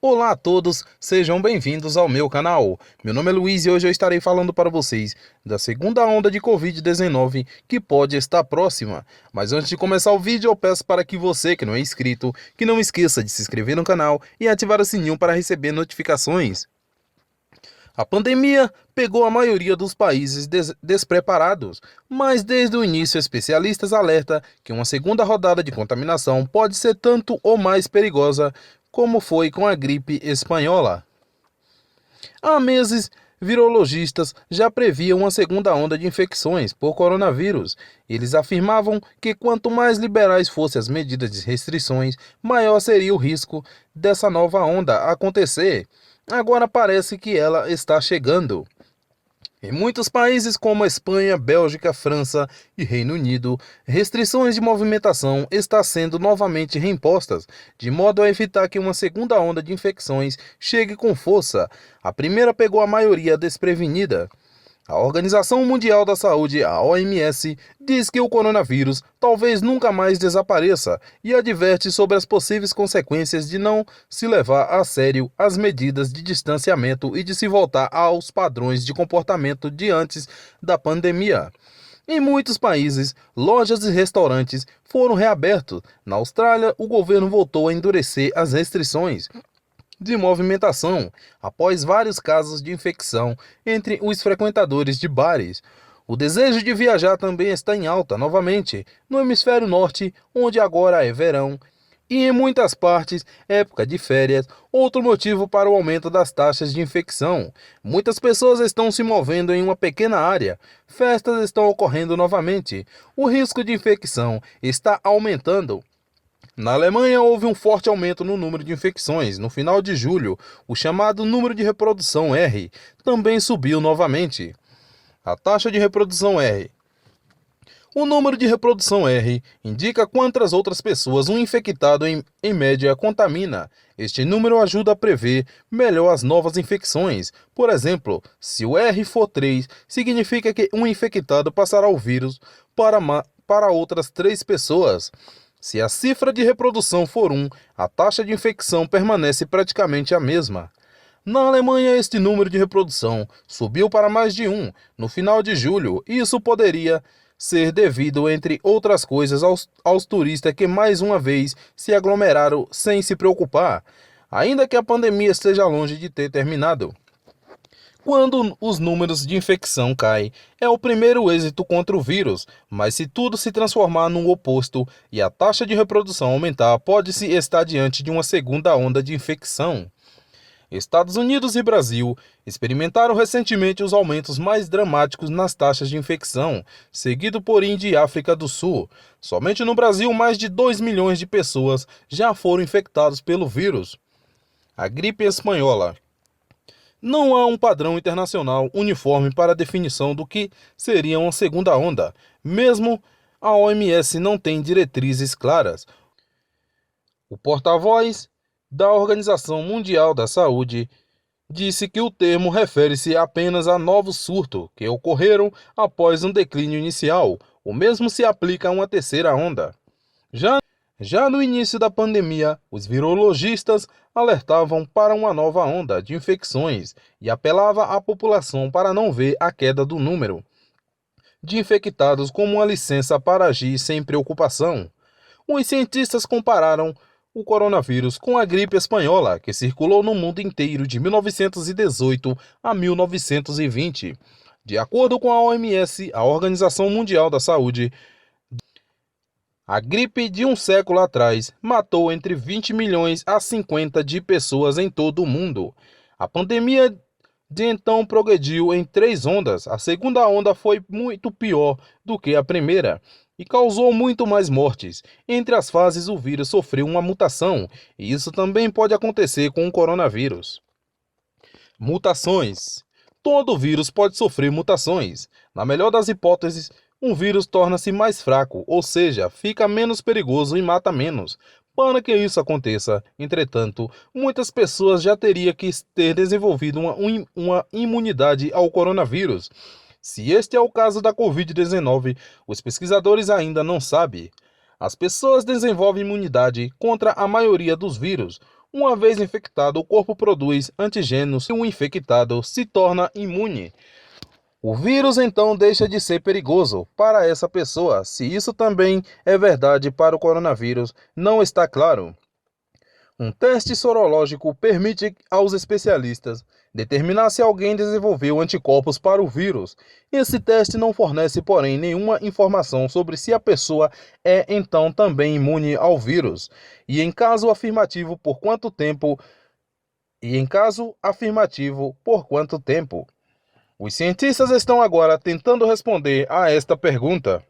Olá a todos, sejam bem-vindos ao meu canal. Meu nome é Luiz e hoje eu estarei falando para vocês da segunda onda de Covid-19 que pode estar próxima. Mas antes de começar o vídeo, eu peço para que você que não é inscrito, que não esqueça de se inscrever no canal e ativar o sininho para receber notificações. A pandemia pegou a maioria dos países despreparados, mas desde o início especialistas alertam que uma segunda rodada de contaminação pode ser tanto ou mais perigosa como foi com a gripe espanhola. Há meses, virologistas já previam uma segunda onda de infecções por coronavírus. Eles afirmavam que quanto mais liberais fossem as medidas de restrições, maior seria o risco dessa nova onda acontecer. Agora parece que ela está chegando. Em muitos países como Espanha, Bélgica, França e Reino Unido, restrições de movimentação estão sendo novamente reimpostas, de modo a evitar que uma segunda onda de infecções chegue com força. A primeira pegou a maioria desprevenida. A Organização Mundial da Saúde, a OMS, diz que o coronavírus talvez nunca mais desapareça e adverte sobre as possíveis consequências de não se levar a sério as medidas de distanciamento e de se voltar aos padrões de comportamento de antes da pandemia. Em muitos países, lojas e restaurantes foram reabertos. Na Austrália, o governo voltou a endurecer as restrições de movimentação após vários casos de infecção entre os frequentadores de bares. O desejo de viajar também está em alta novamente no hemisfério norte, onde agora é verão, e em muitas partes, época de férias, outro motivo para o aumento das taxas de infecção. Muitas pessoas estão se movendo em uma pequena área, festas estão ocorrendo novamente, o risco de infecção está aumentando. Na Alemanha, houve um forte aumento no número de infecções. No final de julho, o chamado número de reprodução R também subiu novamente. A taxa de reprodução R. O número de reprodução R indica quantas outras pessoas um infectado em média contamina. Este número ajuda a prever melhor as novas infecções. Por exemplo, se o R for 3, significa que um infectado passará o vírus para outras 3 pessoas. Se a cifra de reprodução for 1, a taxa de infecção permanece praticamente a mesma. Na Alemanha, este número de reprodução subiu para mais de 1 no final de julho, e isso poderia ser devido, entre outras coisas, aos turistas que mais uma vez se aglomeraram sem se preocupar, ainda que a pandemia esteja longe de ter terminado. Quando os números de infecção caem, é o primeiro êxito contra o vírus, mas se tudo se transformar no oposto e a taxa de reprodução aumentar, pode-se estar diante de uma segunda onda de infecção. Estados Unidos e Brasil experimentaram recentemente os aumentos mais dramáticos nas taxas de infecção, seguido por Índia e África do Sul. Somente no Brasil, mais de 2 milhões de pessoas já foram infectadas pelo vírus. A gripe espanhola. Não há um padrão internacional uniforme para a definição do que seria uma segunda onda. Mesmo a OMS não tem diretrizes claras. O porta-voz da Organização Mundial da Saúde disse que o termo refere-se apenas a novos surtos que ocorreram após um declínio inicial. O mesmo se aplica a uma terceira onda. Já no início da pandemia, os virologistas alertavam para uma nova onda de infecções e apelavam à população para não ver a queda do número de infectados como uma licença para agir sem preocupação. Os cientistas compararam o coronavírus com a gripe espanhola, que circulou no mundo inteiro de 1918 a 1920. De acordo com a OMS, a Organização Mundial da Saúde, a gripe de um século atrás matou entre 20 milhões a 50 de pessoas em todo o mundo. A pandemia de então progrediu em 3 ondas. A segunda onda foi muito pior do que a primeira e causou muito mais mortes. Entre as fases, o vírus sofreu uma mutação, e isso também pode acontecer com o coronavírus. Mutações. Todo vírus pode sofrer mutações. Na melhor das hipóteses, um vírus torna-se mais fraco, ou seja, fica menos perigoso e mata menos. Para que isso aconteça, entretanto, muitas pessoas já teriam que ter desenvolvido uma imunidade ao coronavírus. Se este é o caso da Covid-19, os pesquisadores ainda não sabem. As pessoas desenvolvem imunidade contra a maioria dos vírus. Uma vez infectado, o corpo produz antígenos e o infectado se torna imune. O vírus então deixa de ser perigoso para essa pessoa. Se isso também é verdade para o coronavírus, não está claro. Um teste sorológico permite aos especialistas determinar se alguém desenvolveu anticorpos para o vírus. Esse teste não fornece, porém, nenhuma informação sobre se a pessoa é então também imune ao vírus. E em caso afirmativo, por quanto tempo? Os cientistas estão agora tentando responder a esta pergunta.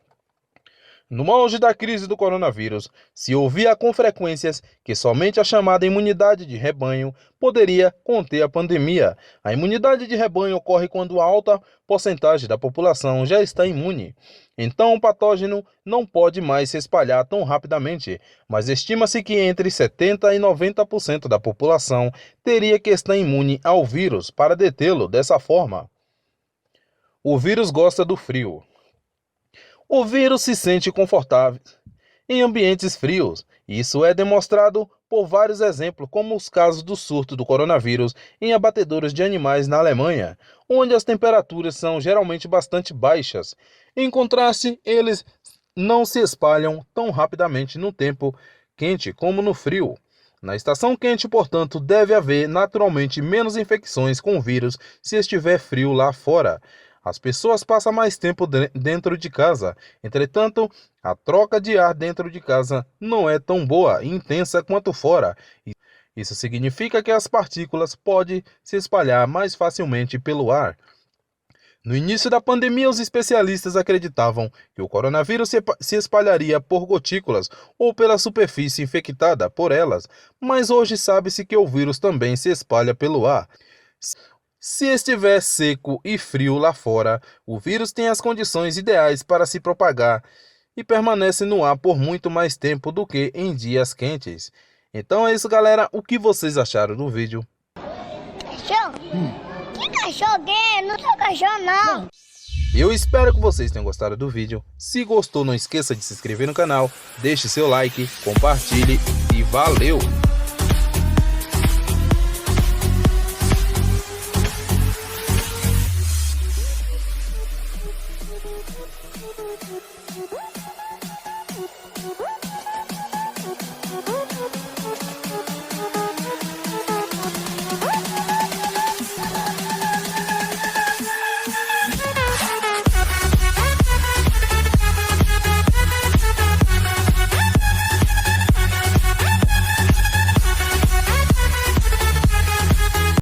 No auge da crise do coronavírus, se ouvia com frequências que somente a chamada imunidade de rebanho poderia conter a pandemia. A imunidade de rebanho ocorre quando a alta porcentagem da população já está imune. Então o patógeno não pode mais se espalhar tão rapidamente, mas estima-se que entre 70% e 90% da população teria que estar imune ao vírus para detê-lo dessa forma. O vírus gosta do frio. O vírus se sente confortável em ambientes frios. Isso é demonstrado por vários exemplos, como os casos do surto do coronavírus em abatedouros de animais na Alemanha, onde as temperaturas são geralmente bastante baixas. Em contraste, eles não se espalham tão rapidamente no tempo quente como no frio. Na estação quente, portanto, deve haver naturalmente menos infecções com o vírus se estiver frio lá fora. As pessoas passam mais tempo dentro de casa. Entretanto, a troca de ar dentro de casa não é tão boa e intensa quanto fora. Isso significa que as partículas podem se espalhar mais facilmente pelo ar. No início da pandemia, os especialistas acreditavam que o coronavírus se espalharia por gotículas ou pela superfície infectada por elas, mas hoje sabe-se que o vírus também se espalha pelo ar. Se estiver seco e frio lá fora, o vírus tem as condições ideais para se propagar e permanece no ar por muito mais tempo do que em dias quentes. Então é isso, galera. O que vocês acharam do vídeo? Cachorro? Que cachorro é? Não sou cachorro, não. Eu espero que vocês tenham gostado do vídeo. Se gostou, não esqueça de se inscrever no canal, deixe seu like, compartilhe e valeu!